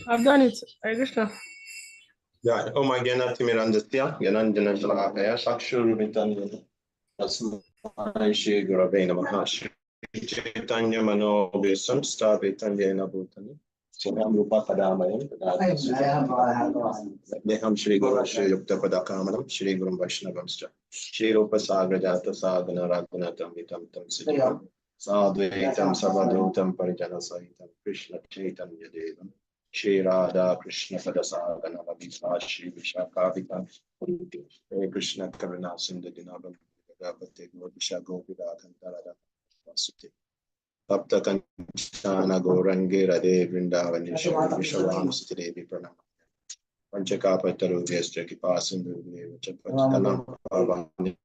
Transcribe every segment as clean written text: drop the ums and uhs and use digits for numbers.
I've done it. Hare Krishna. Yeah, oh my God, Timirandasya, Yananjana Shalakaya, Sakshur Vitanya, Asmai Shri Gurave Namaha, Shri Chaitanya Mano Visam, Star Vitanya Nabhutani, Siddham Rupa Padamayan, Neham Shri Guru Shri Yukta Padakamanam, Shri Guru Vaishnavamscha, Shri Rupa Sagrajata Sadhana Raghunatam Vitam Tam Siddham, Sadhvaitam Savadhutam Parijana Sahitam, Krishna Chaitanya Devam. Shri Radha Krishna Padasagana Vavisa Shri Vishakavita Hare Krishna Karuna Sindhu Dinabam Gavate Gopisha Govida Kantarada Vasute Tapta Kanchana Gorangi Radhe Vrindavani Shri Vishavam Sutidevi Pranam Panchakapataru Vyastra Kipasindu Chapatalam Pavani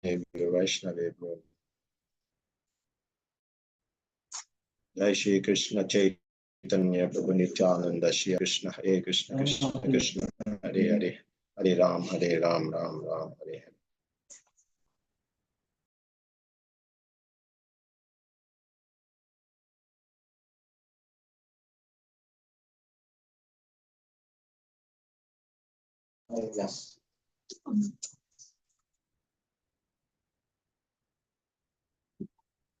Vaishnave Jai Shri Krishna Chaitanya Prabhu Nityananda Shri Krishna Hare Krishna Krishna Krishna Hare Hare Hare Ram Ram Ram Hare Hare. Yes.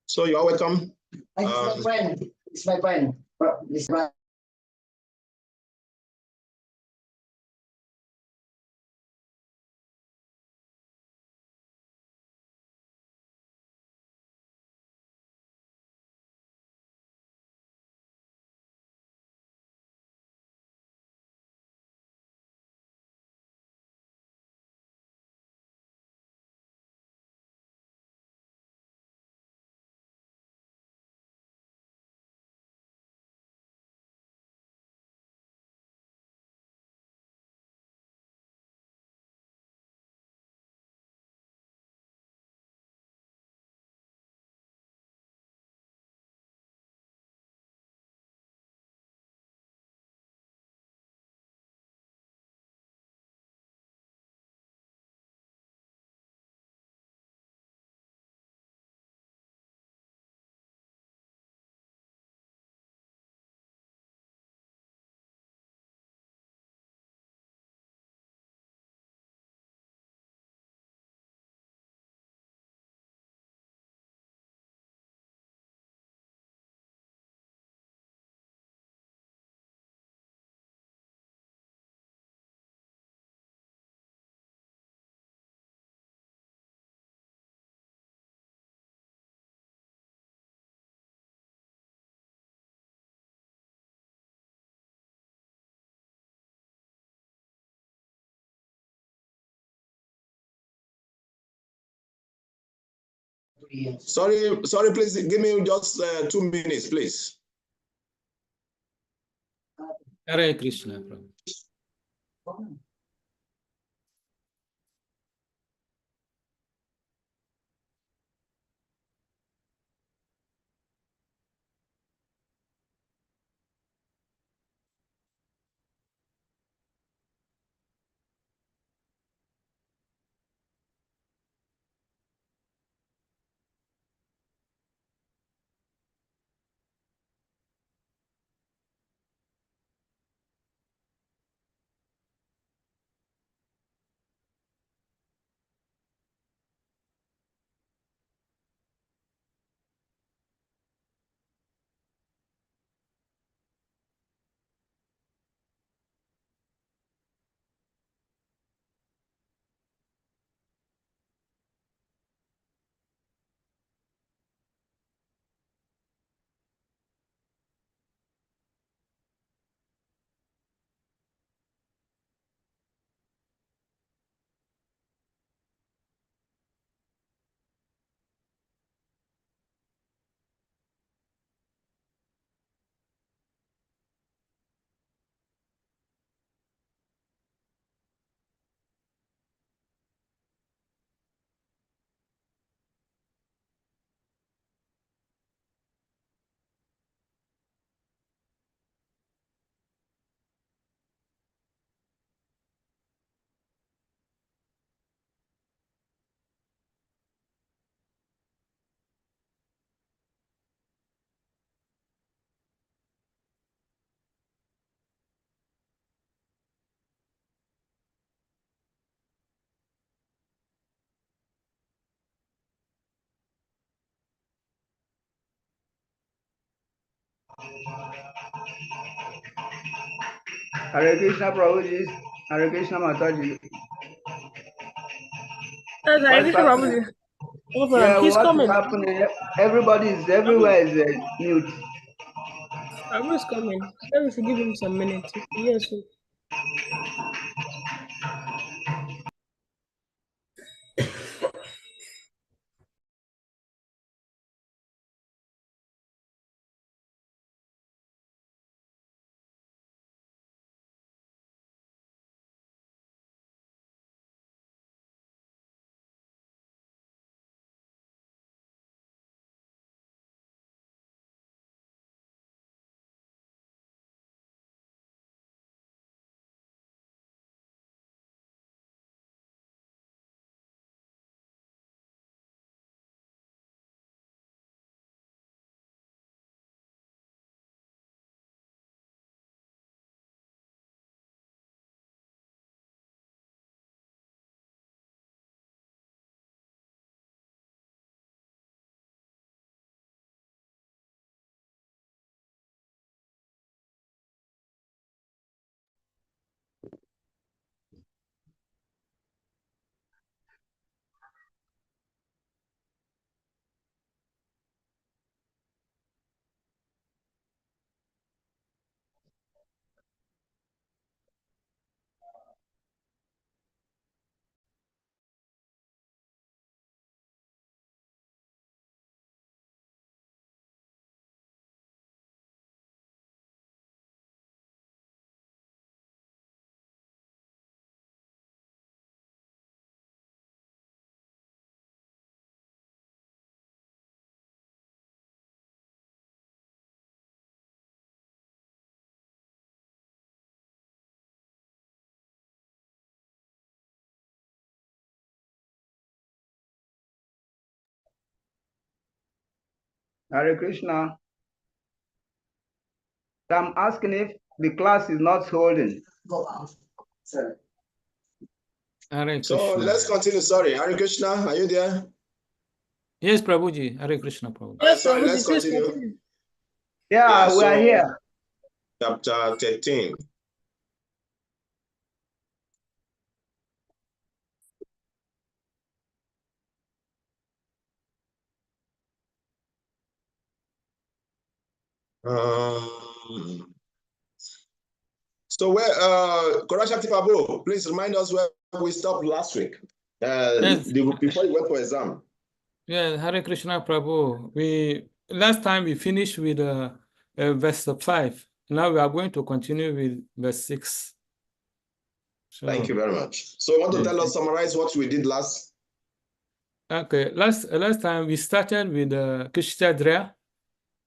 So you are welcome. It's my friend. It's my friend. This friend. Sorry, please give me just 2 minutes, please. Hare Krishna, Prabhu. Hare Krishna Prabhuji. Hare Krishna Mataji. Yes, I What's Krishna happening? Babuji. Over Yeah, He's what is coming. happening? Everybody is everywhere is mute. Babu is coming. Then we should give him some minutes. Yes. Sir. Hare Krishna. So I'm asking if the class is not holding. Go out. Sir. Hare So Krishna. let's continue. Sorry, Hare Krishna, are you there? Yes, Prabhuji. Hare Krishna, Prabhuji. Yes, Sorry, Babuji. let's Please continue. continue. Yeah, we are so here. chapter 13. So where Korashakti Babu, please remind us where we stopped last week. Yes. Before you went for exam. Yeah, Hare Krishna, Prabhu. Last time we finished with verse 5. Now we are going to continue with verse 6. So, Thank you very much. So you want to yes. tell us, summarize what we did last? Okay, last time we started with Krishnadrya,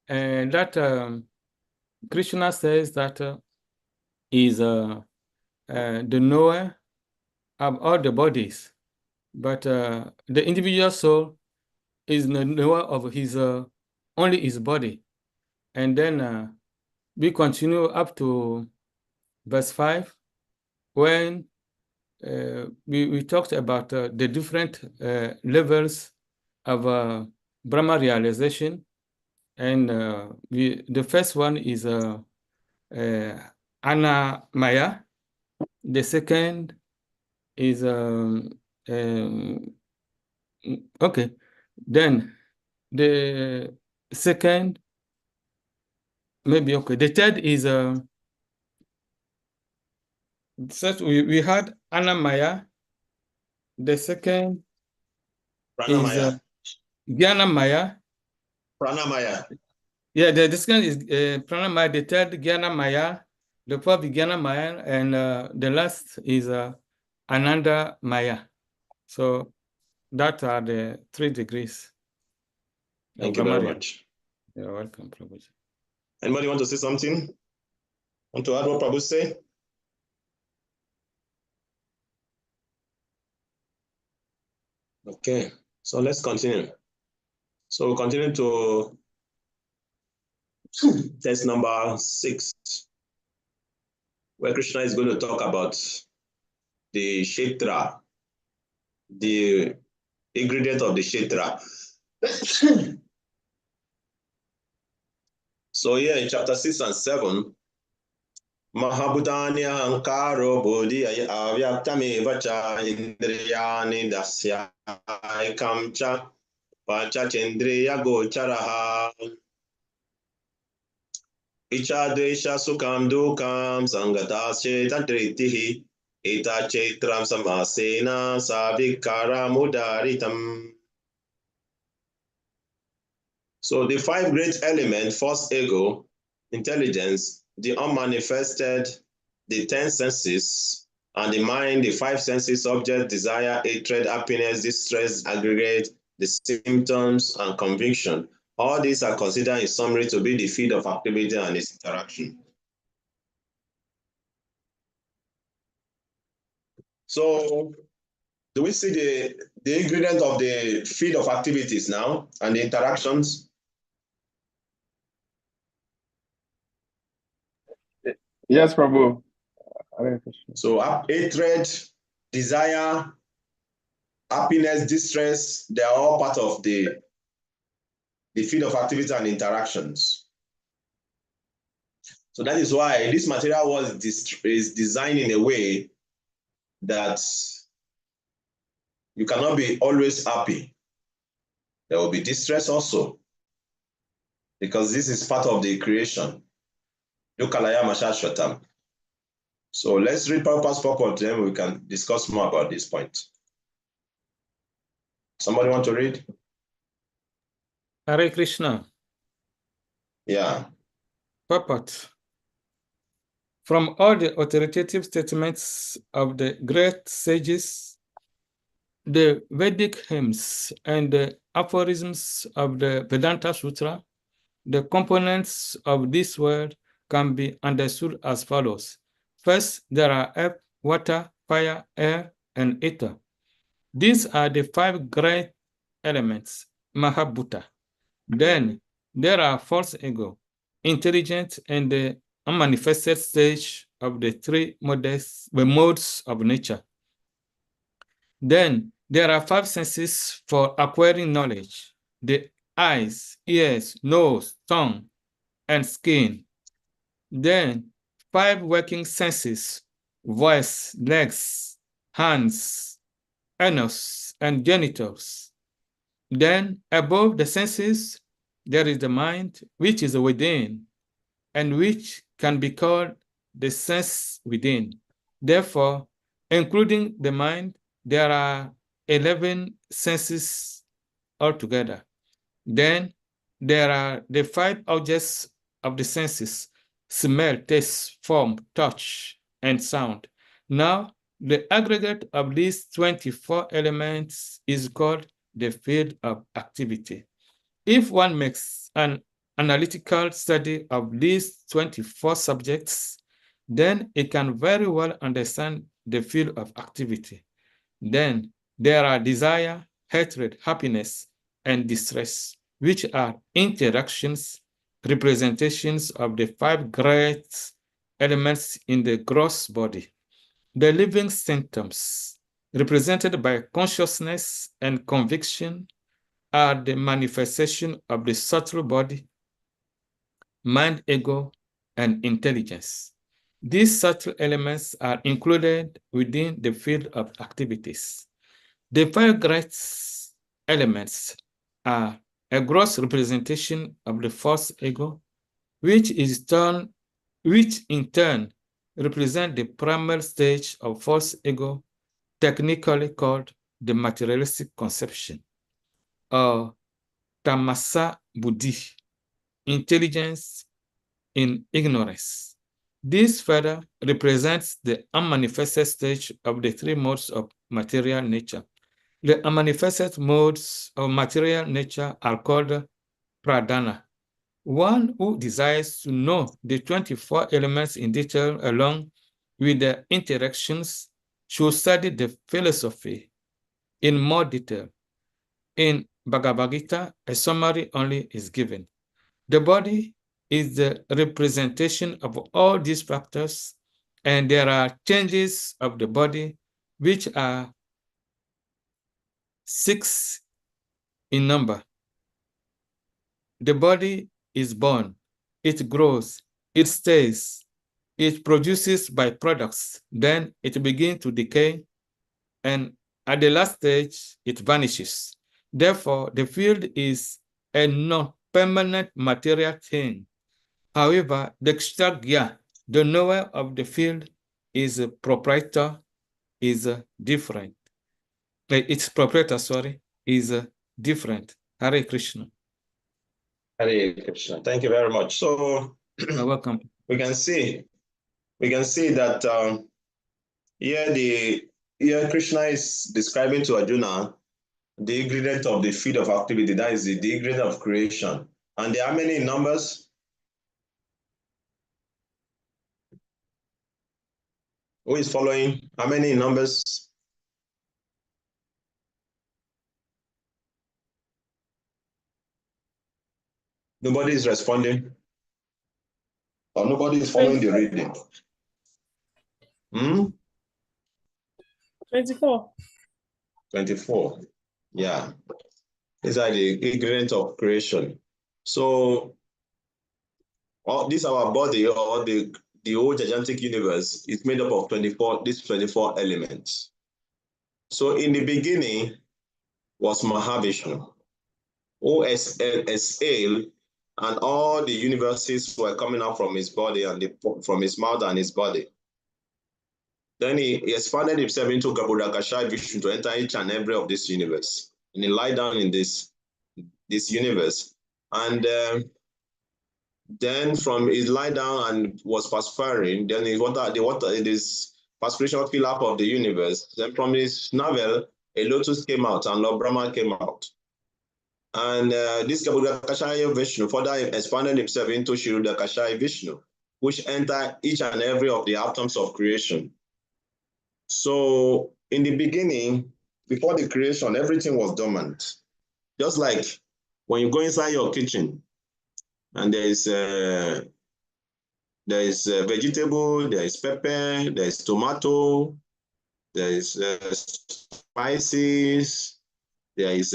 and that Krishna says that is the knower of all the bodies, but the individual soul is the knower of his only his body. And then we continue up to verse 5 when we talked about the different levels of Brahma realization. And the first one is Annamaya. The second is okay. Then the second, maybe okay. The third is such we had Annamaya. The second is Jnanamaya. Pranamaya. Yeah, the second is Pranamaya. The third Jnanamaya. The fourth Jnanamaya, and the last is Ananda Maya. So that are the 3 degrees. Thank you very much. You're welcome, Prabhuji. Anybody want to say something? Want to add what Prabhu say? Okay, so let's continue. So we'll continue to test number 6, where Krishna is going to talk about the Kshetra, the ingredient of the Kshetra. So here in chapter 6 and 7, Mahabhutani Ankaro Bodhi Avyaktami Vacha Indriyani Dasya Kamcha Pacha Chendriya Gocharaha Ichadesha Sukam Dukam Sangatashe Tadritihi Ita Chetram Samasena Savikara Mudaritam. So the five great elements: first ego, intelligence, the unmanifested, the 10 senses, and the mind, the 5 senses: object, desire, hatred, happiness, distress, aggregate, the symptoms, and conviction. All these are considered in summary to be the field of activity and its interaction. So do we see the ingredient of the field of activities now and the interactions? Yes, Prabhu. So hatred, desire, happiness, distress, they are all part of the field of activity and interactions. So that is why this material is designed in a way that you cannot be always happy. There will be distress also, because this is part of the creation. So let's read Prabhupada's purport, then we can discuss more about this point. Somebody want to read? Hare Krishna. Yeah. Purport. From all the authoritative statements of the great sages, the Vedic hymns, and the aphorisms of the Vedanta Sutra, the components of this world can be understood as follows. First, there are earth, water, fire, air, and ether. These are the 5 great elements, Mahabhuta. Then there are false ego, intelligence, and the unmanifested stage of the 3 modes of nature. Then there are 5 senses for acquiring knowledge: the eyes, ears, nose, tongue, and skin. Then 5 working senses: voice, legs, hands, anus, and genitals. Then above the senses, there is the mind, which is within, and which can be called the sense within. Therefore, including the mind, there are 11 senses altogether. Then there are the 5 objects of the senses: smell, taste, form, touch, and sound. Now, the aggregate of these 24 elements is called the field of activity. If one makes an analytical study of these 24 subjects, then it can very well understand the field of activity. Then there are desire, hatred, happiness, and distress, which are interactions, representations of the 5 great elements in the gross body. The living symptoms, represented by consciousness and conviction, are the manifestation of the subtle body, mind, ego, and intelligence. These subtle elements are included within the field of activities. The 5 great elements are a gross representation of the false ego, which in turn represent the primal stage of false ego, technically called the materialistic conception, or tamasa buddhi, intelligence in ignorance. This further represents the unmanifested stage of the 3 modes of material nature. The unmanifested modes of material nature are called pradhana. One who desires to know the 24 elements in detail along with the interactions should study the philosophy in more detail. In Bhagavad Gita, a summary only is given. The body is the representation of all these factors, and there are changes of the body which are 6 in number. The body is born, it grows, it stays, it produces byproducts, then it begins to decay, and at the last stage, it vanishes. Therefore, the field is a non-permanent material thing. However, the Kshatriya, the knower of the field, is a proprietor, is different. Its proprietor, sorry, is different. Hare Krishna. Hare Krishna. Thank you very much. So You're welcome. we can see that here Krishna is describing to Arjuna the ingredient of the field of activity, that is the ingredient of creation. And there are many numbers. Who is following? How many numbers? Nobody is responding. Or nobody is following the reading. 24. 24. Yeah. These are the ingredients of creation. So this our body, or the whole gigantic universe, is made up of 24 elements. So in the beginning was Mahavishnu, who exhaled, and all the universes were coming out from his body and from his mouth and his body. Then he expanded himself into Garbhodakashayi Vishnu to enter each and every of this universe. And he lied down in this universe. And then from his lie down and was perspiring, then this perspiration fill up of the universe. Then from his navel, a lotus came out and Lord Brahma came out. And this Garbhodakashayi Vishnu further expanded himself into Kshirodakashayi Vishnu, which entered each and every of the atoms of creation. So in the beginning, before the creation, everything was dormant. Just like when you go inside your kitchen and there is vegetable, there is pepper, there is tomato, there is spices, there is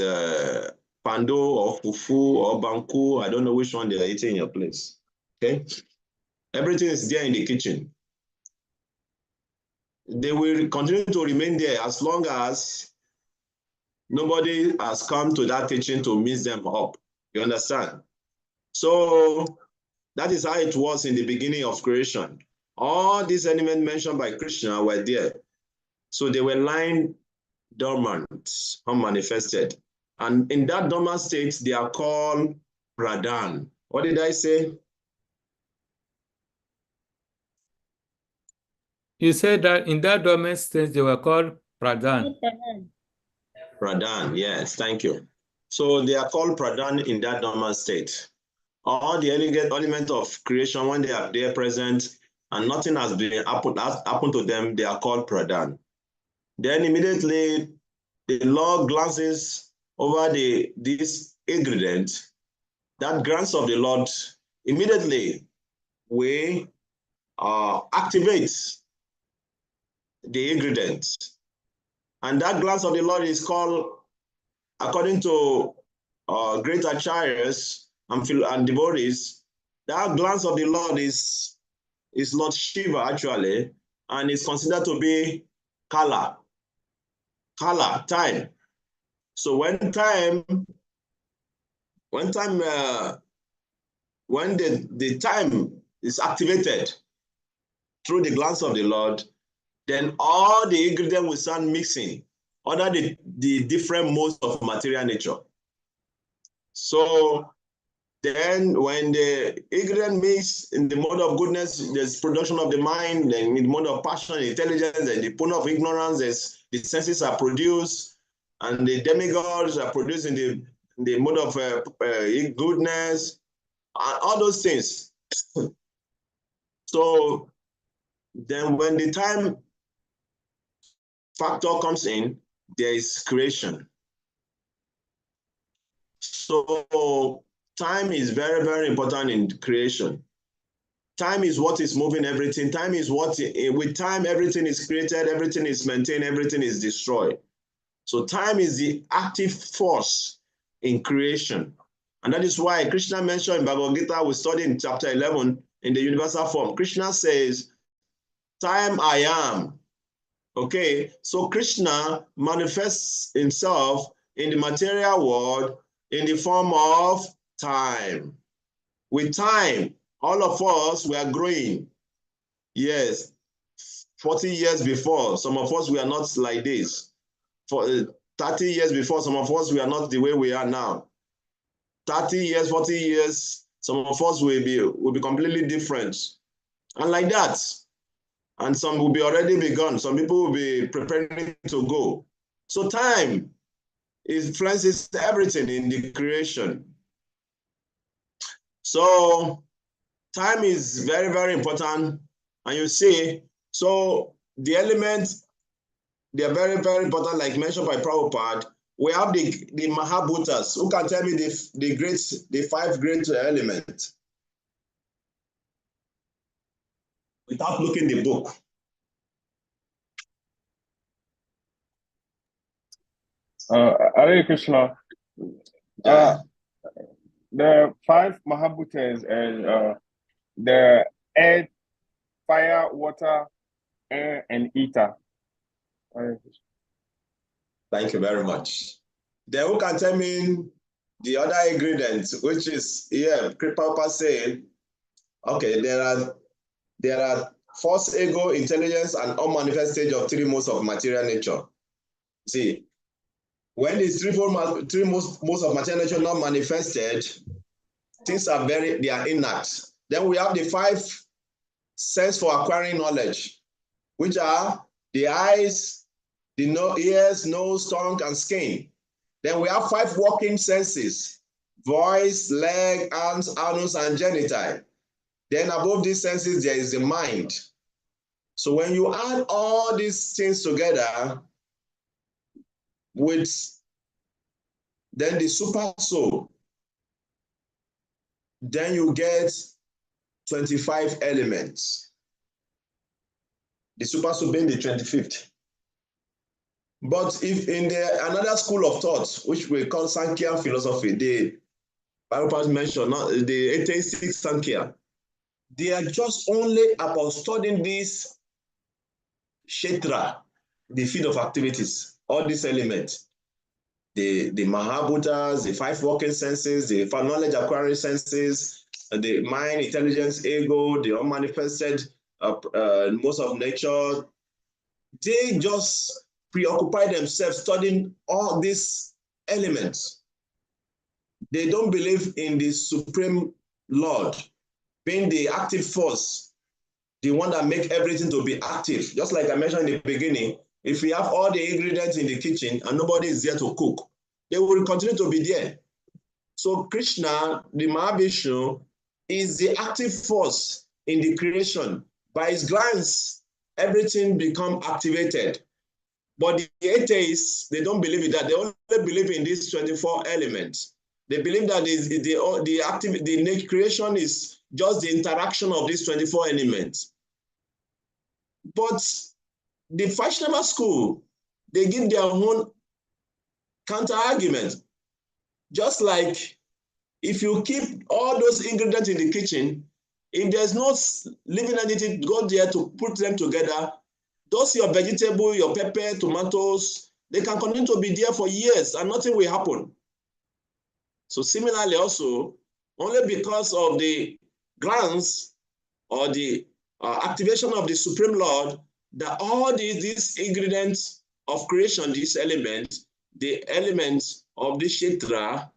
pando or fufu or banku. I don't know which one they are eating in your place. Okay, everything is there in the kitchen. They will continue to remain there as long as nobody has come to that kitchen to mix them up. You understand? So that is how it was in the beginning of creation. All these elements mentioned by Krishna were there. So they were lying dormant, unmanifested. And in that dormant state, they are called pradhan. What did I say? You said that in that dormant state, they were called pradhan. Pradhan, yes, thank you. So they are called pradhan in that dormant state. All the elements of creation, when they are there present and nothing has happened to them, they are called pradhan. Then immediately the Lord glances over this ingredient. That glance of the Lord immediately we activate the ingredient. And that glance of the Lord is called, according to great acharyas and devotees, that glance of the Lord is Lord Shiva actually, and is considered to be Kala, time. So when the time is activated through the glance of the Lord, then all the ingredients will start mixing under the different modes of material nature. So then when the ingredient mix in the mode of goodness, there's production of the mind, then in the mode of passion, intelligence, and the mode of ignorance, the senses are produced, and the demigods are produced in the mode of goodness, and all those things. So then when the time factor comes in, there is creation. So time is very, very important in creation. Time is what is moving everything. Time is with time, everything is created, everything is maintained, everything is destroyed. So time is the active force in creation. And that is why Krishna mentioned in Bhagavad Gita, we study in chapter 11 in the universal form. Krishna says, time I am. Okay, so Krishna manifests himself in the material world in the form of time. With time, all of us, we are growing. Yes, 40 years before, some of us, we are not like this. For 30 years before, some of us, we are not the way we are now. 30 years, 40 years, some of us will be completely different. And like that. And some will be already begun. Some people will be preparing to go. So time influences everything in the creation. So time is very, very important. And you see, so the elements, they are very, very important, like mentioned by Prabhupada. We have the Mahabhutas. Who can tell me the 5 great elements? Without looking the book. Hare Krishna. Yeah. The 5 Mahabhutas and the earth, fire, water, air, and ether. Thank you very much. Then who can tell me the other ingredients, which is here, Prabhupada said, okay, there are false ego, intelligence, and unmanifest stage of 3 modes of material nature. See, when the 3 modes of material nature not manifested, things are they are inert. Then we have the 5 sense for acquiring knowledge, which are the eyes, the ears, nose, tongue, and skin. Then we have 5 working senses: voice, leg, arms, anus, and genital. Then above these senses, there is the mind. So when you add all these things together with then the super soul, then you get 25 elements. The super soul being the 25th. But if in another school of thought, which we call Sankhya philosophy, the Prabhupada mentioned, the atheistic Sankhya, they are just only about studying this Kshetra, the field of activities, all these elements. The Mahabhutas, the 5 working senses, the 5 knowledge acquiring senses, the mind, intelligence, ego, the unmanifested modes of nature. They just preoccupy themselves studying all these elements. They don't believe in the Supreme Lord being the active force, the one that makes everything to be active. Just like I mentioned in the beginning, if we have all the ingredients in the kitchen and nobody is there to cook, they will continue to be there. So Krishna, the Mahavishnu, is the active force in the creation. By his glance, everything becomes activated. But the atheists, they don't believe in that. They only believe in these 24 elements. They believe that the creation is just the interaction of these 24 elements. But the Vaishnava school, they give their own counter-argument. Just like if you keep all those ingredients in the kitchen, if there's no living entity go there to put them together, those your vegetable, your pepper, tomatoes, they can continue to be there for years and nothing will happen. So similarly also, only because of the glance or the activation of the Supreme Lord, that all these ingredients of creation, these elements, the elements of the Kshetra,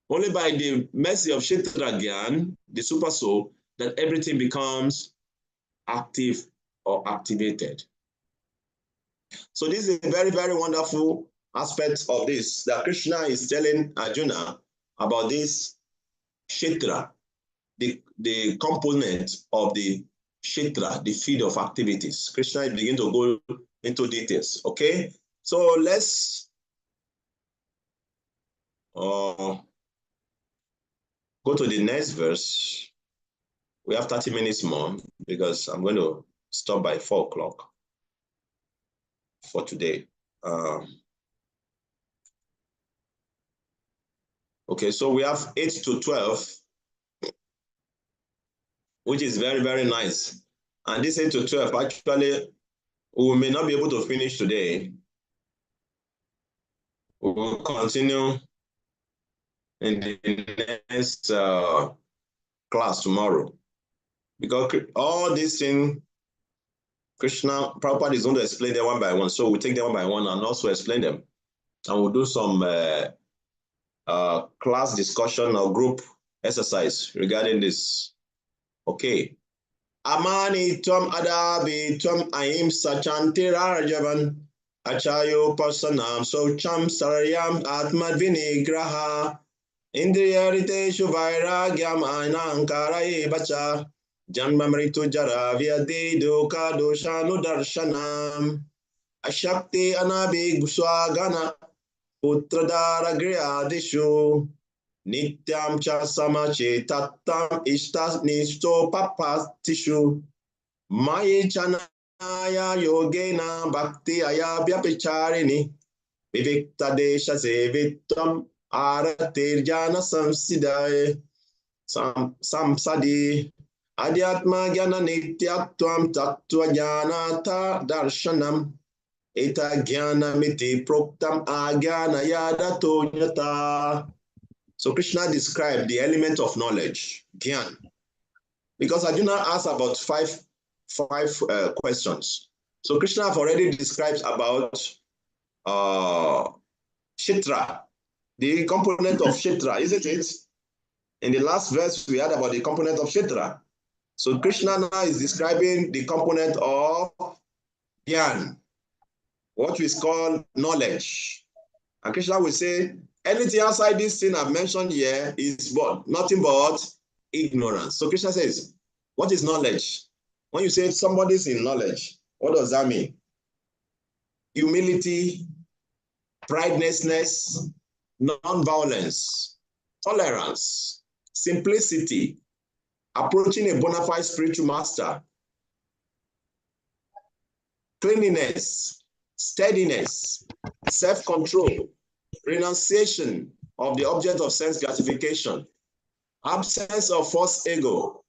only by the mercy of Kshetra Gyan, the super soul, that everything becomes active or activated. So this is a very, very wonderful aspect of this, that Krishna is telling Arjuna about this Kshetra, the component of the Kshetra, the field of activities. Krishna is beginning to go into details, okay? So let's go to the next verse. We have 30 minutes more because I'm going to stop by 4 o'clock for today. Okay, Okay, so we have 8 to 12, which is very, very nice. And this 8 to 12, actually, we may not be able to finish today. We will continue in the next class tomorrow. Because all these things, Krishna Prabhupada is going to explain them one by one. So we'll take them one by one and also explain them. And we'll do some class discussion or group exercise regarding this. Okay. Amani Tom Adabi Tom Aim Sachantira Rajavan Achayo Pasanam So Cham Sarayam Atmadvini Graha Indriyarite Shuvairagyam Anankara Bacha Janmamritu Jara Vyadi Duka Doshanu Darshanam Ashakti Anabi Guswagana Putradara Griyadishu Nityam cha samache tattam ishtas nisto papatishu Maye chanaya yogena bhakti ayabhya picharini Vivikta desha sevitam aratirjana samsidaye Samsadi Adhyatma jnana nityatvam tattva jnanata darshanam Eta jnana miti proktam ajnana yadato jnata. So Krishna described the element of knowledge, Gyan. Because Arjuna asked about five questions. So Krishna have already described about Shitra, the component of Shitra, isn't it? In the last verse, we had about the component of Shitra. So Krishna now is describing the component of Gyan, what we call knowledge. And Krishna will say, anything outside this thing I've mentioned here is nothing but ignorance. So Krishna says, what is knowledge? When you say somebody's in knowledge, what does that mean? Humility, pridelessness, non-violence, tolerance, simplicity, approaching a bona fide spiritual master, cleanliness, steadiness, self-control, renunciation of the object of sense gratification, absence of false ego,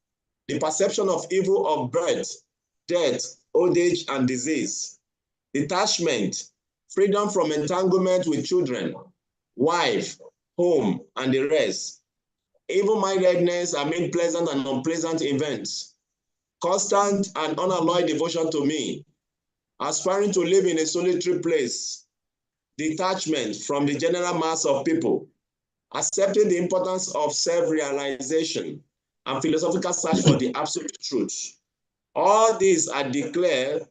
the perception of evil of birth, death, old age, and disease, detachment, freedom from entanglement with children, wife, home, and the rest, evil-mindedness amid pleasant and unpleasant events, constant and unalloyed devotion to me, aspiring to live in a solitary place, detachment from the general mass of people, accepting the importance of self-realization, and philosophical search for the absolute truth. All these are declared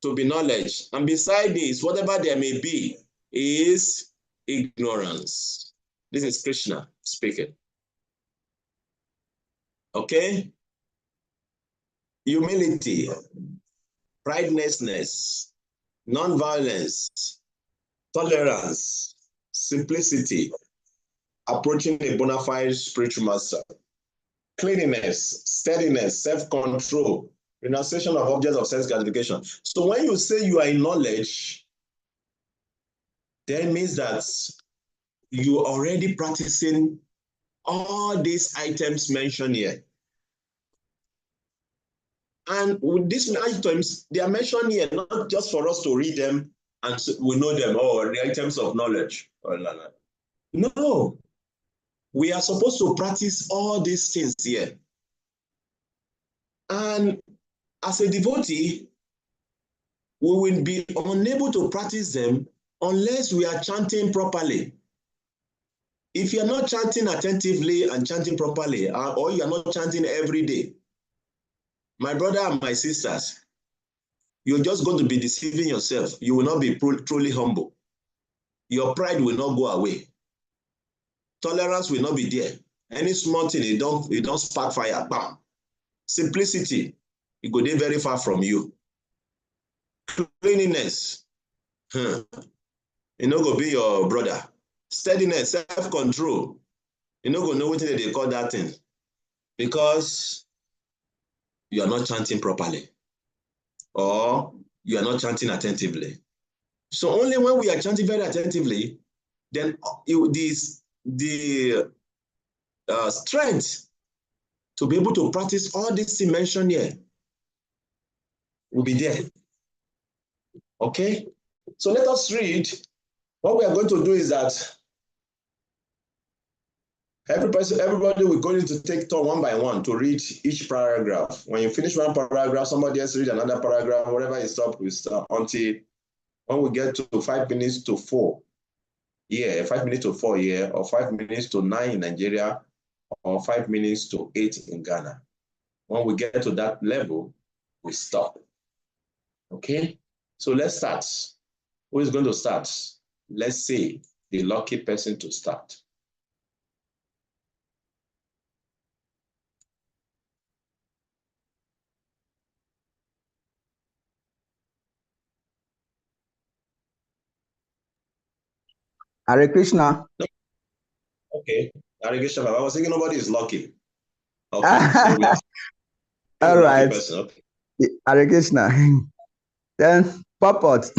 to be knowledge. And beside this, whatever there may be, is ignorance. This is Krishna speaking. Okay? Humility, pridelessness, non-violence, tolerance, simplicity, approaching a bona fide spiritual master, cleanliness, steadiness, self-control, renunciation of objects of sense gratification. So when you say you are in knowledge, that means that you are already practicing all these items mentioned here. And with these items, they are mentioned here not just for us to read them and we know them, or the items of knowledge. No, we are supposed to practice all these things here. And as a devotee, we will be unable to practice them unless we are chanting properly. If you are not chanting attentively and chanting properly, or you are not chanting every day, my brother and my sisters, you're just going to be deceiving yourself. You will not be truly humble. Your pride will not go away. Tolerance will not be there. Any small thing, it don't spark fire. Bam. Simplicity, it go there very far from you. Cleanliness, you know, go be your brother. Steadiness, self-control, you know, go know what they call that thing, because you are not chanting properly, or you are not chanting attentively. So only when we are chanting very attentively, then the strength to be able to practice all these things mentioned here will be there. Okay? So let us read. What we are going to do is that everybody will go to take turn one by one to read each paragraph. When you finish one paragraph, somebody else read another paragraph, whatever is up, we start until when we get to 5 minutes to 4. Yeah, 5 minutes to 4 here, or 5 minutes to 9 in Nigeria, or 5 minutes to 8 in Ghana. When we get to that level, we stop. Okay? So let's start. Who is going to start? Let's say the lucky person to start. Hare Krishna. Okay. Hare Krishna. I was thinking nobody is lucky. Okay. So we have All right. person. Okay. Hare Krishna. Then purport.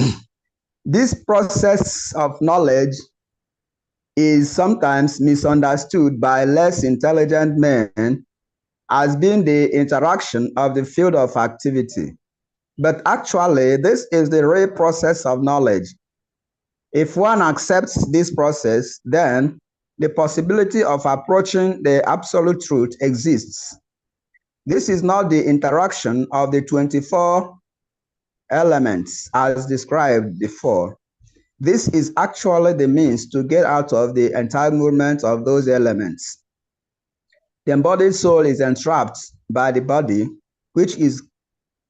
This process of knowledge is sometimes misunderstood by less intelligent men as being the interaction of the field of activity. But actually, this is the real process of knowledge. If one accepts this process, then the possibility of approaching the absolute truth exists. This is not the interaction of the 24 elements as described before. This is actually the means to get out of the entanglement of those elements. The embodied soul is entrapped by the body, which is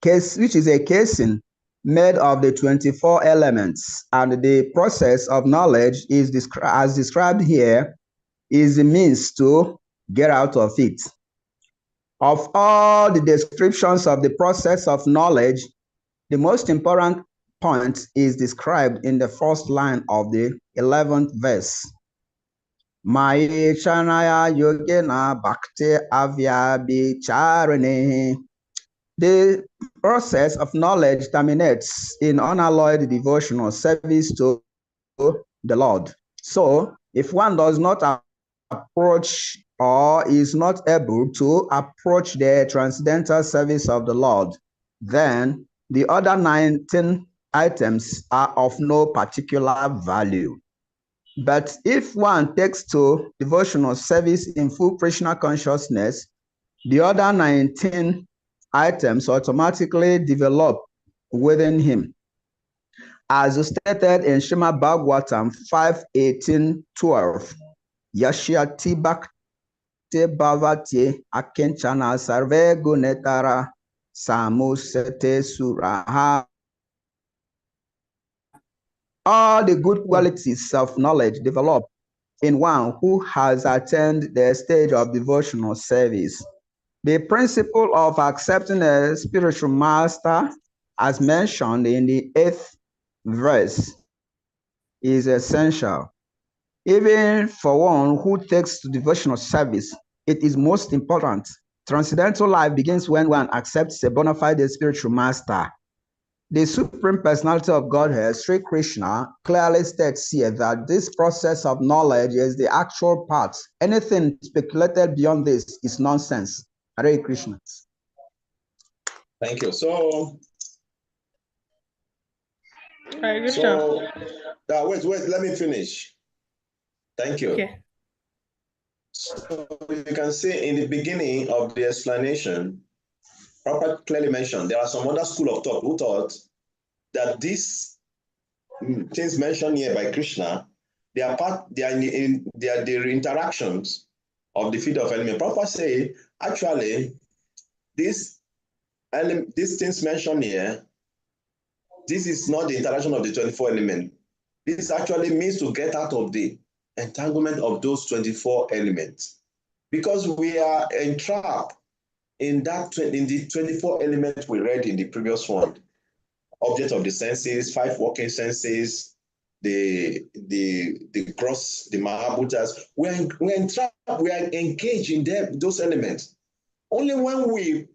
a casing made of the 24 elements, and the process of knowledge is as described here is the means to get out of it. Of all the descriptions of the process of knowledge, the most important point is described in the first line of the 11th verse. Maya Chanaya Yogena Bhakti Avya Bicharane. The process of knowledge terminates in unalloyed devotional service to the Lord. So, if one does not approach or is not able to approach the transcendental service of the Lord, then the other 19 items are of no particular value. But if one takes to devotional service in full Krishna consciousness, the other 19 items automatically develop within him. As stated in Srimad Bhagavatam 5:18-12, Yashyati Bhakti Bhavati Akinchana Sarve Gunetara Samusete Suraha. All the good qualities of knowledge develop in one who has attained the stage of devotional service. The principle of accepting a spiritual master, as mentioned in the 8th verse, is essential. Even for one who takes to devotional service, it is most important. Transcendental life begins when one accepts a bona fide spiritual master. The Supreme Personality of Godhead, Sri Krishna, clearly states here that this process of knowledge is the actual part. Anything speculated beyond this is nonsense. Hare Krishna. Thank you. So, Hare Krishna. wait, let me finish. Thank you. Okay. So you can see in the beginning of the explanation, Prabhupada clearly mentioned there are some other school of thought who thought that these things mentioned here by Krishna, they are the interactions of the field of element. Prabhupada say actually these things mentioned here, this is not the interaction of the 24 elements. This actually means to get out of the entanglement of those 24 elements, because we are entrapped in the 24 elements we read in the previous one. Object of the senses, 5 working senses, the cross, the Mahabhutas. We are entrapped, we are engaged in those elements. Only when we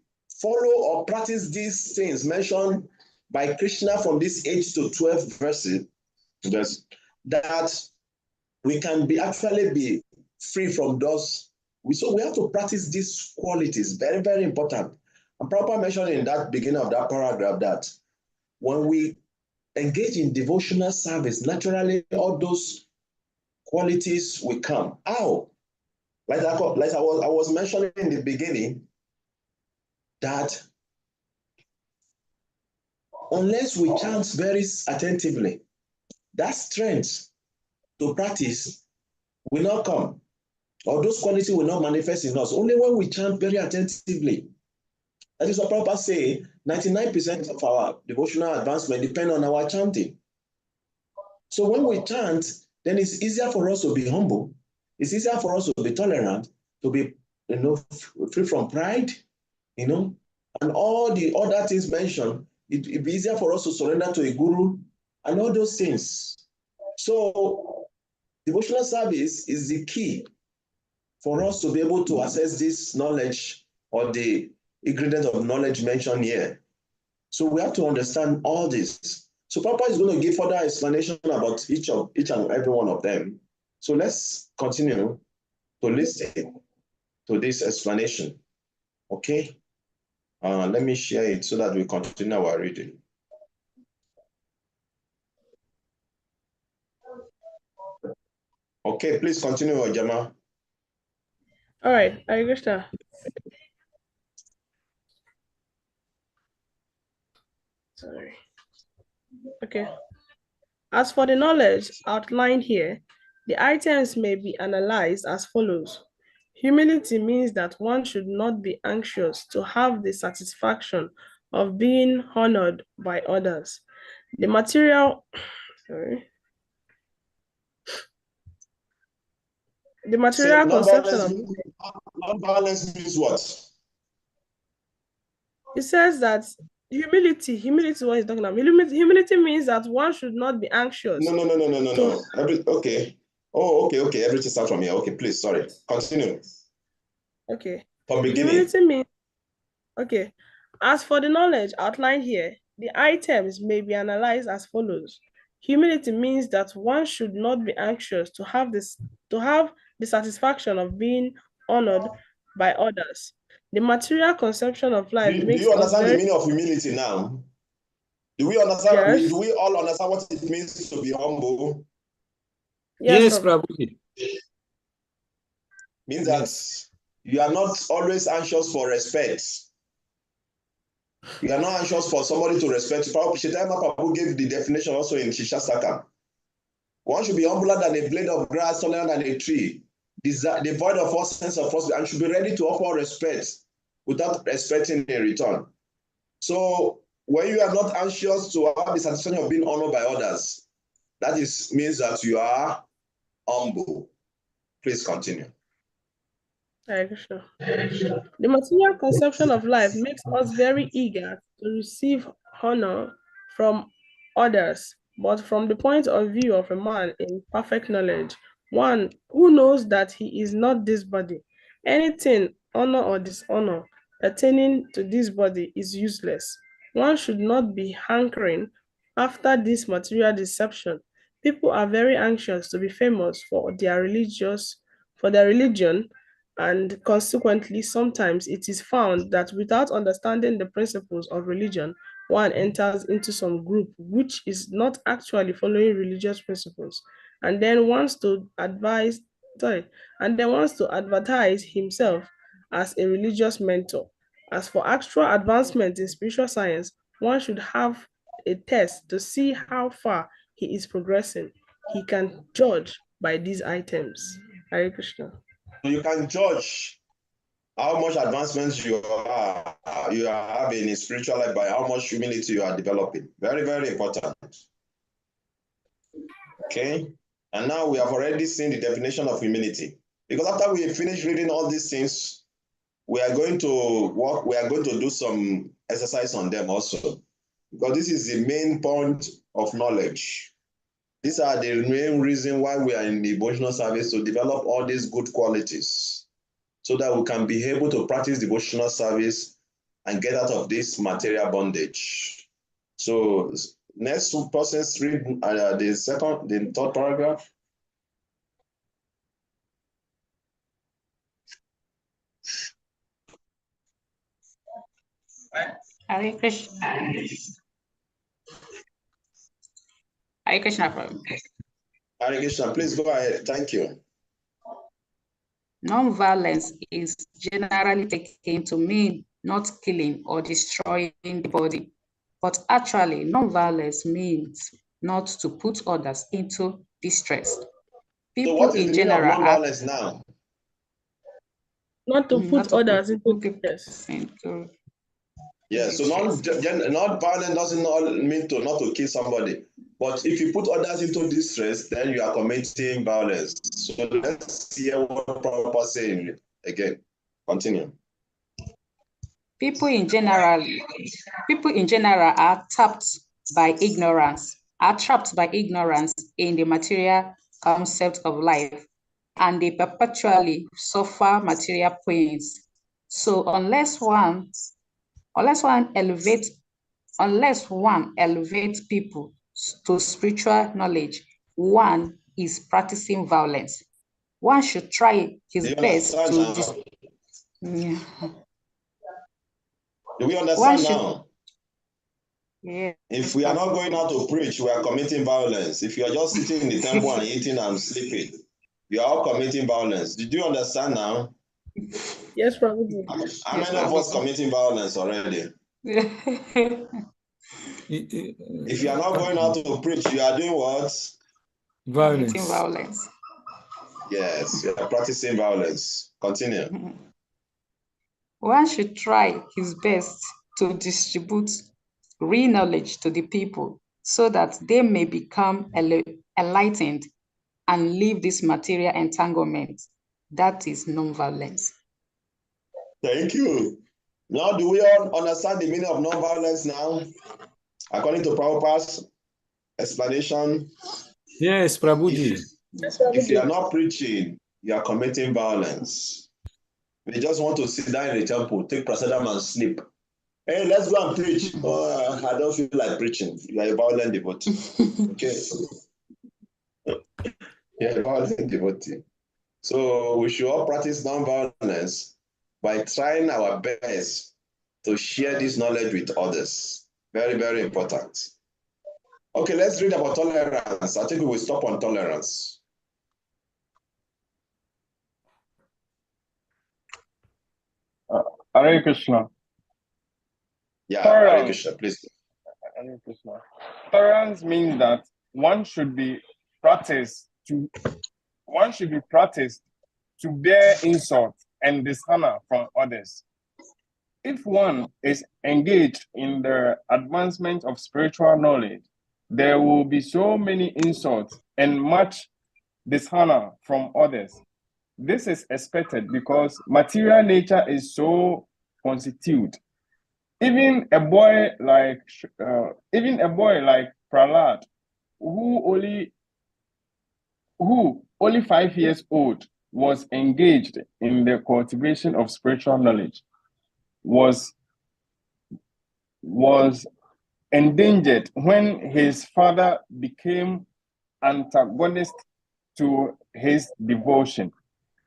follow or practice these things mentioned by Krishna from this 8 to 12 verses, that we can actually be free from those So we have to practice these qualities, very, very important. And Prabhupada mentioned in that beginning of that paragraph that when we engage in devotional service, naturally all those qualities will come. How? Like I was mentioning in the beginning, that unless we chant very attentively, that strength to practice will not come, or those qualities will not manifest in us. Only when we chant very attentively. That is what Prabhupada say, 99% of our devotional advancement depend on our chanting. So when we chant, then it's easier for us to be humble. It's easier for us to be tolerant, to be, free from pride, and all the other things mentioned. It'd be easier for us to surrender to a guru and all those things. So devotional service is the key for us to be able to access this knowledge, or the ingredient of knowledge mentioned here. So we have to understand all this. So Papa is going to give further explanation about each and every one of them. So let's continue to listen to this explanation. Okay? Let me share it so that we continue our reading. Okay, please continue, Ojama. All right, Hare Krishna. Sorry. Okay. As for the knowledge outlined here, the items may be analyzed as follows. Humility means that one should not be anxious to have the satisfaction of being honored by others. The material, the material conception of non-violence means what? it says that humility is what he's talking about. Humility means that one should not be anxious. No. Okay. Oh, okay. Everything starts from here. Okay, please, sorry. Continue. Okay. From beginning. Humility means, okay. As for the knowledge outlined here, the items may be analyzed as follows. Humility means that one should not be anxious to have the satisfaction of being honored by others. The material conception of life Do makes you understand us the meaning of humility now? Do we understand? Yes. Do we all understand what it means to be humble? Yes, Prabhuji. Means that you are not always anxious for respect. You are not anxious for somebody to respect you. Chaitanya Prabhu gave the definition also in Shikshastakam. One should be humbler than a blade of grass, taller than a tree, devoid of all sense of prosperity, and should be ready to offer respect without expecting a return. So when you are not anxious to have the satisfaction of being honored by others, that means that you are humble. Please continue. Hare Krishna. The material conception of life makes us very eager to receive honor from others, but from the point of view of a man in perfect knowledge, one who knows that he is not this body, anything, honor or dishonor, pertaining to this body is useless. One should not be hankering after this material deception. People are very anxious to be famous for their religion, and consequently, sometimes it is found that without understanding the principles of religion, one enters into some group which is not actually following religious principles, and then wants to advertise himself as a religious mentor. As for actual advancement in spiritual science, one should have a test to see how far he is progressing. He can judge by these items. Hare Krishna. So you can judge how much advancement you are having in spiritual life by how much humility you are developing. Very, very important. Okay. And now we have already seen the definition of humility. Because after we finish reading all these things, we are going to do some exercise on them also. Because this is the main point of knowledge. These are the main reason why we are in the devotional service, to develop all these good qualities, so that we can be able to practice devotional service and get out of this material bondage. So next two persons read the third paragraph. Hare Krishna. Hare Krishna, Prabhu. Hare Krishna, please go ahead. Thank you. Non-violence is generally taken to mean not killing or destroying the body, but actually non-violence means not to put others into distress. People So what is in the meaning of general non-violence now? Not to not put to others into put distress. into Yeah, so non-violent doesn't mean to not to kill somebody. But if you put others into distress, then you are committing violence. So let's hear what Prabhupada is saying again. Continue. People in general are trapped by ignorance in the material concept of life, and they perpetually suffer material pains. So unless one elevates people to spiritual knowledge, one is practicing violence. One should try his best to yeah. Do we understand should- now? Yeah. If we are not going out to preach, we are committing violence. If you are just sitting in the temple and eating and sleeping, you are all committing violence. Did you understand now? Yes, Prabhuji. How many of us committing violence already? If you are not going out to preach, you are doing what? Violence. Yes, you are practicing violence. Continue. One should try his best to distribute real knowledge to the people so that they may become enlightened and leave this material entanglement. That is non-violence. Thank you. Now, do we all understand the meaning of non-violence now? According to Prabhupada's explanation. Yes, Prabhuji. If you are not preaching, you are committing violence. We just want to sit down in the temple, take prasadam and sleep. Hey, let's go and preach. Oh, I don't feel like preaching. You are a violent devotee. Okay. You are a violent devotee. So we should all practice non-violence by trying our best to share this knowledge with others. Very, very important. Okay, let's read about tolerance. I think we will stop on tolerance. Hare Krishna. Yeah, Tolerance. Hare Krishna, please. Hare Krishna. Tolerance means that one should be practiced to bear insult and dishonor from others. If one is engaged in the advancement of spiritual knowledge, there will be so many insults and much dishonor from others. This is expected because material nature is so constituted. Even a boy like Prahlad, who only 5 years old, was engaged in the cultivation of spiritual knowledge, was endangered when his father became antagonist to his devotion.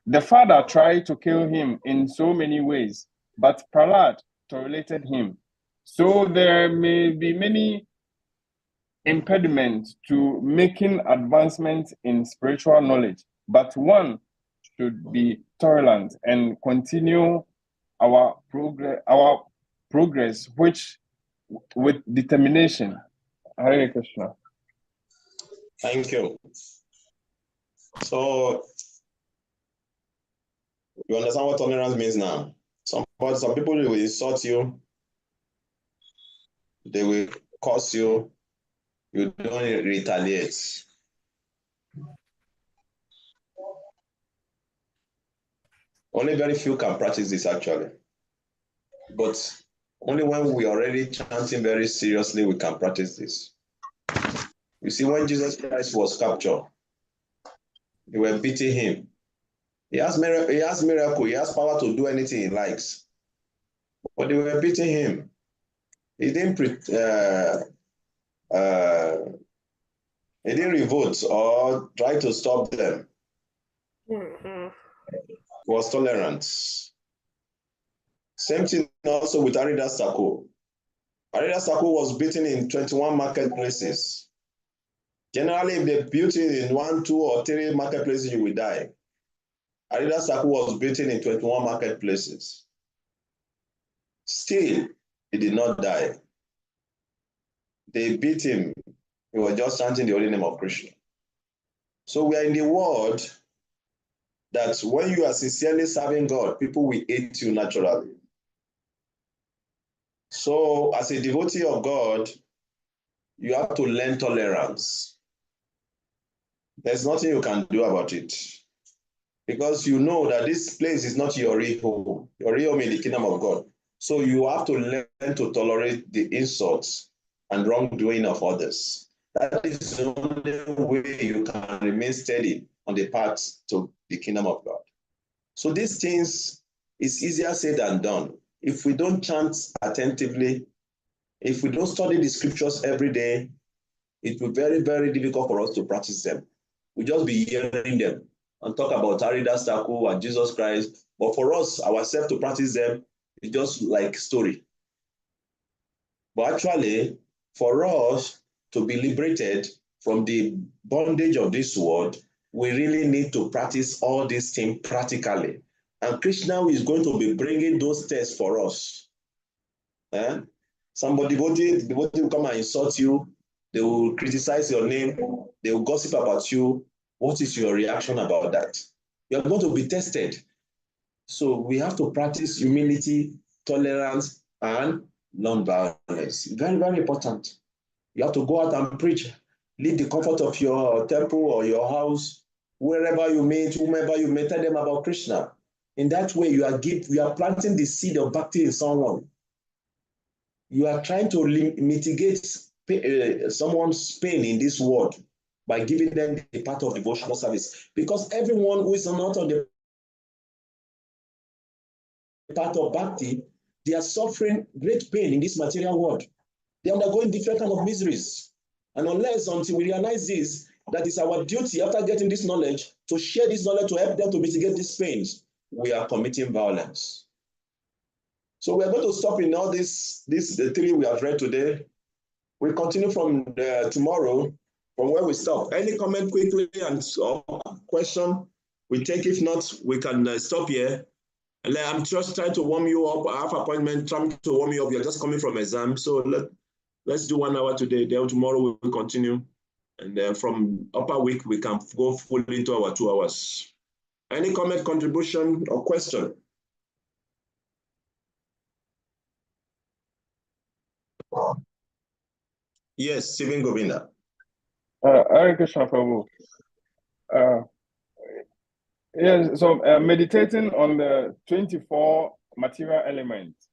The father tried to kill him in so many ways, but Prahlad tolerated him. So there may be many impediments to making advancements in spiritual knowledge, but one should be tolerant and continue our progress which with determination. Hare Krishna. Thank you. So you understand what tolerance means now? Some people will insult you, they will curse you, you don't retaliate. Only very few can practice this actually. But only when we are already chanting very seriously, we can practice this. You see, when Jesus Christ was captured, they were beating him. He has miracle, he has power to do anything he likes. But they were beating him. He didn't revolt or try to stop them. He was tolerant. Same thing also with Haridas Thakur. Arida Circle was beaten in 21 marketplaces. Generally, if they built it in 1, 2, or 3 marketplaces, you will die. Arida Circle was beaten in 21 marketplaces. Still, he did not die. They beat him. He was just chanting the holy name of Krishna. So we are in the world that when you are sincerely serving God, people will hate you naturally. So as a devotee of God, you have to learn tolerance. There's nothing you can do about it. Because you know that this place is not your real home. Your real home is the kingdom of God. So you have to learn to tolerate the insults and wrongdoing of others. That is the only way you can remain steady on the path to the kingdom of God. So these things is easier said than done. If we don't chant attentively, if we don't study the scriptures every day, it will be very, very difficult for us to practice them. We'll just be hearing them and talk about Arida Circle and Jesus Christ. But for us, ourselves to practice them, it's just like story. But actually, for us to be liberated from the bondage of this world, we really need to practice all these things practically. And Krishna is going to be bringing those tests for us. Somebody will come and insult you. They will criticize your name. They will gossip about you. What is your reaction about that? You are going to be tested. So we have to practice humility, tolerance, and non-violence. Very, very important. You have to go out and preach. Leave the comfort of your temple or your house, wherever you meet, whomever you meet, tell them about Krishna. In that way, you are planting the seed of bhakti in someone. You are trying to mitigate someone's pain in this world by giving them the part of devotional service. Because everyone who is not on the part of bhakti, they are suffering great pain in this material world. They are undergoing different kinds of miseries. And until we realize this, that is our duty after getting this knowledge to share this knowledge to help them to mitigate these pains, we are committing violence. So we are going to stop in all the 3 we have read today. We'll continue from tomorrow, from where we stop. Any comment quickly and question we take? If not, we can stop here. I'm just trying to warm you up. I have appointment, trying to warm you up. You're just coming from exam. So let's do 1 hour today. Then tomorrow we will continue. And then from upper week, we can go fully into our 2 hours. Any comment, contribution, or question? Yes, Stephen Govinda. Hare Krishna Prabhu. Yes, so meditating on the 24 material elements,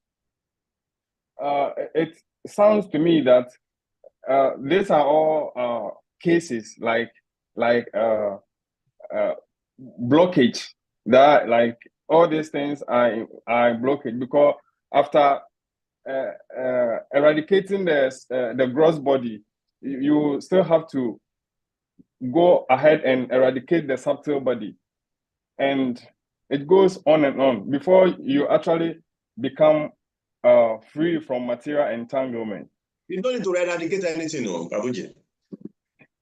it sounds to me that these are all cases like blockage, that like all these things are blockage, because after eradicating the gross body, you still have to go ahead and eradicate the subtle body. And it goes on and on before you actually become free from material entanglement. You don't need to eradicate anything, no, Prabhuji.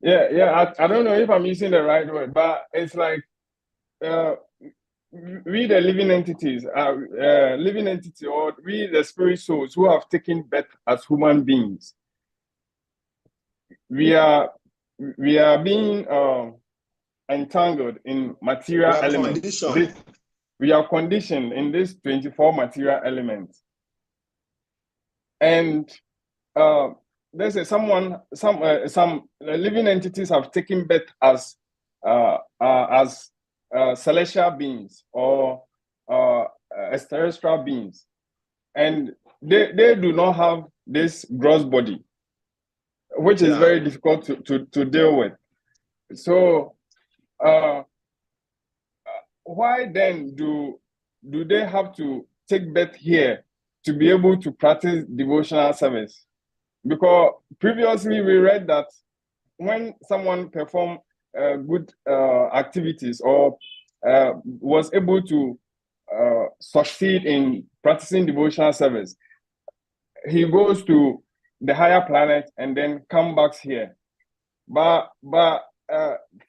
Yeah. I don't know if I'm using the right word, but it's like we the living entities, or we the spirit souls who have taken birth as human beings. We are being entangled in material elements. We are conditioned in these 24 material elements. And there's some living entities have taken birth as celestial beings or extraterrestrial beings, and they do not have this gross body, which is very difficult to deal with. So why then do they have to take birth here to be able to practice devotional service? Because previously we read that when someone performed good activities or was able to succeed in practicing devotional service, he goes to the higher planet and then come back here. But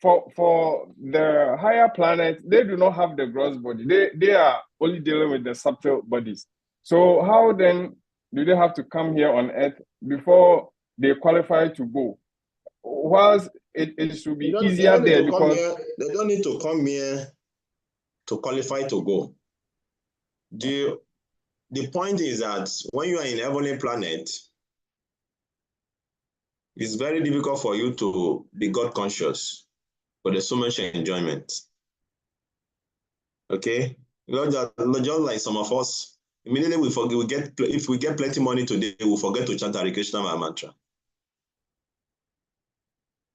for the higher planets, they do not have the gross body. They are only dealing with the subtle bodies. So how then do they have to come here on Earth before they qualify to go? Whilst it should be easier there because they don't need to come here to qualify to go. The point is that when you are in a heavenly planet, it's very difficult for you to be God conscious, but there's so much enjoyment. Okay? Just like some of us, immediately we forget, if we get plenty money today, we forget to chant Hare Krishna mantra.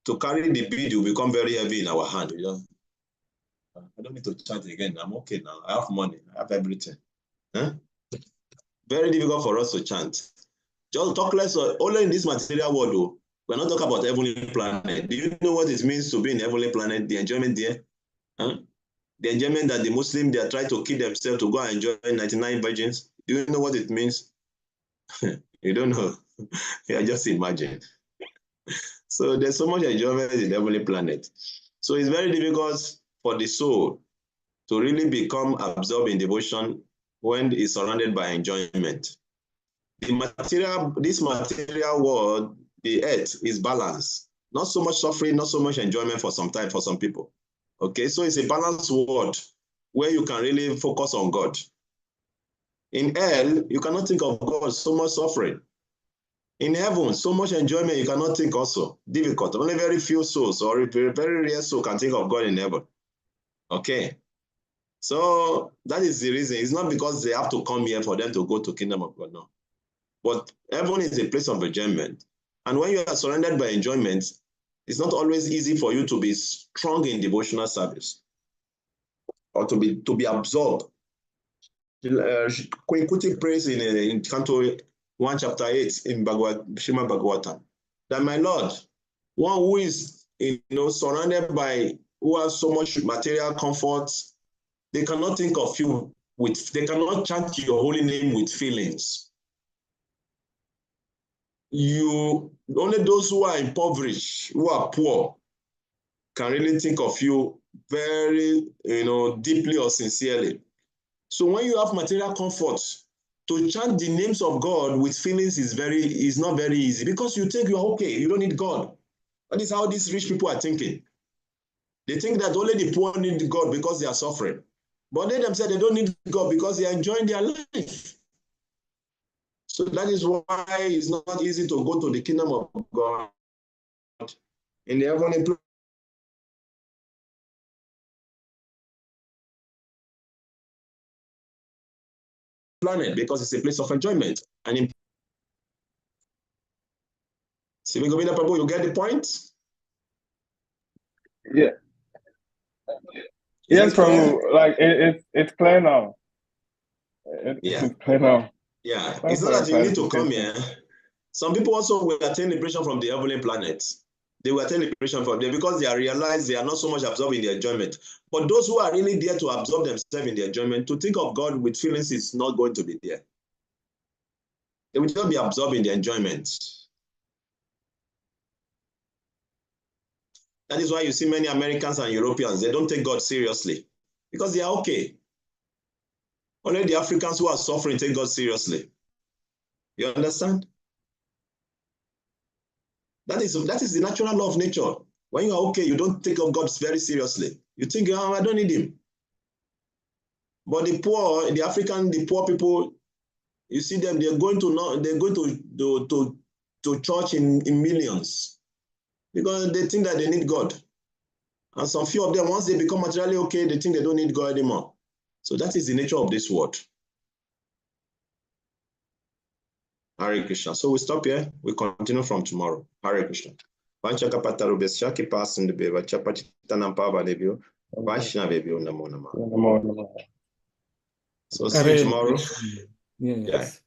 To carry the bead will become very heavy in our hand. I don't need to chant again. I'm okay now. I have money. I have everything. Huh? Very difficult for us to chant. Just talk less, only in this material world, though. We're not talking about heavenly planet. Do you know what it means to be in heavenly planet? The enjoyment there? Huh? The enjoyment that the Muslims, they are trying to kill themselves to go and enjoy 99 virgins. Do you know what it means? You don't know. Yeah, just imagine. So there's so much enjoyment in the heavenly planet. So it's very difficult for the soul to really become absorbed in devotion when it's surrounded by enjoyment. This material world, the earth, is balanced. Not so much suffering, not so much enjoyment for some time, for some people. Okay, so it's a balanced world where you can really focus on God. In hell, you cannot think of God, so much suffering. In heaven, so much enjoyment you cannot think also. Difficult. Only very few souls or very rare souls can think of God in heaven. Okay. So that is the reason. It's not because they have to come here for them to go to kingdom of God, no. But heaven is a place of enjoyment. And when you are surrounded by enjoyment, it's not always easy for you to be strong in devotional service or to be absorbed. Queen Kuti prays in Canto 1, chapter 8 in Srimad Bhagavatam, that my Lord, one who is surrounded by, who has so much material comfort, they cannot think of you they cannot chant your holy name with feelings. Only those who are impoverished, who are poor, can really think of you very, deeply or sincerely. So when you have material comfort, to chant the names of God with feelings is not very easy because you think you are okay, you don't need God. That is how these rich people are thinking. They think that only the poor need God because they are suffering. But they themselves, they don't need God because they are enjoying their life. So that is why it's not easy to go to the kingdom of God in the heavenly planet, because it's a place of enjoyment. And Sivi Govinda Prabhu, you get the point? Yeah. Yes, Prabhu. Like it's clear now. It's clear now. Yeah, it's not that you need to come here. Some people also will attain liberation from the heavenly planets. They will attain liberation from them because they are realized they are not so much absorbed in their enjoyment. But those who are really there to absorb themselves in their enjoyment, to think of God with feelings is not going to be there. They will just be absorbed in their enjoyment. That is why you see many Americans and Europeans, they don't take God seriously because they are okay. Only the Africans who are suffering take God seriously. You understand? That is the natural law of nature. When you are okay, you don't take of God very seriously. You think, oh, I don't need him. But the poor, the poor people, you see them, they're going to church in millions because they think that they need God. And some few of them, once they become materially okay, they think they don't need God anymore. So that is the nature of this world. Hare Krishna. So we stop here. We continue from tomorrow. Hare Krishna. So see you tomorrow. Yes.